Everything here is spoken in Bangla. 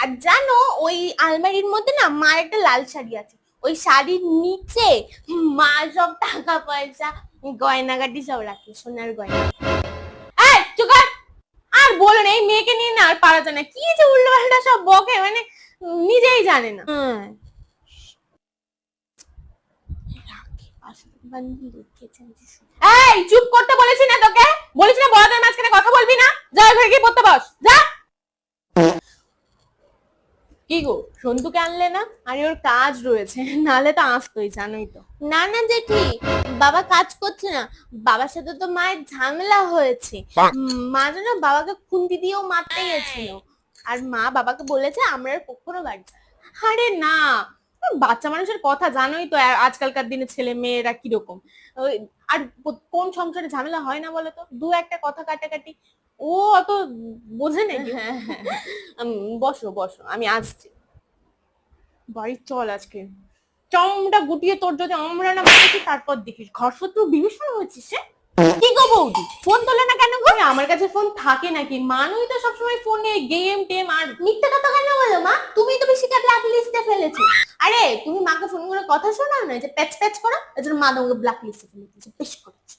আর জানো ওই আলমারির মধ্যে না মার একটা লাল শাড়ি আছে, ওই শাড়ির নিচে মা সব টাকা পয়সা গয়নাগাটি সব রাখে, সোনার গয়না। এই চুপ কর। আর বলো না, এই মেয়েকে নিয়ে না আর পারা যায় না, কি যে উল্টো পাল্টা সব বকে, মানে নিজেই জানে না। এই চুপ করতে বলেছি না তোকে, বলেছি না বড়দের মাঝখানে কথা বলবি না, যা ঘরে গিয়ে পড়তে বস যা। কি গো সন্তুকে আনলে না? আরে ওর কাজ রয়েছে, নালে তো আসতোই, জানোই তো। না না জেঠি, বাবা কাজ করছে না, বাবার সাথে তো মায়ের ঝামেলা হয়েছে। মা যেন বাবাকে খুন্তি দিয়েও মারতে গেছিল, আর মা বাবাকে বলেছে আমরা আর কখনো বাড়ি। আরে না, বাচ্চা মানুষের কথা জানোই তো, আজকালকার দিনে ছেলে মেয়েরা কিরকম। আর কোন সংসারে ঝামেলা হয় না বলো তো, দু একটা কথা কাটাকাটি, ও অত বোঝে নাকি। বসো বসো, আমি আসছি। বাড়ি চল আজকে, চমটা গুটিয়ে তোর যদি আমরা না বলেছি, তারপর দেখিস ঘর শত্রু বিভীষণ হয়েছিস। কি গো বৌদি, ফোন তোলে না কেন গো? আমার কাছে ফোন থাকে নাকি, মানুই তো সবসময় ফোনে গেম টেম। আর মিথ্যে কথা কেন বলো মা, তুমি তো বেশি ব্ল্যাক লিস্টে ফেলেছো। আরে তুমি মাকে ফোন করে কথা শোনাও না, যে প্যাচ প্যাচ করো, এজন্য মা তোমাকে ব্ল্যাক লিস্টে ফেলে দিয়েছে, বেশ করেছো।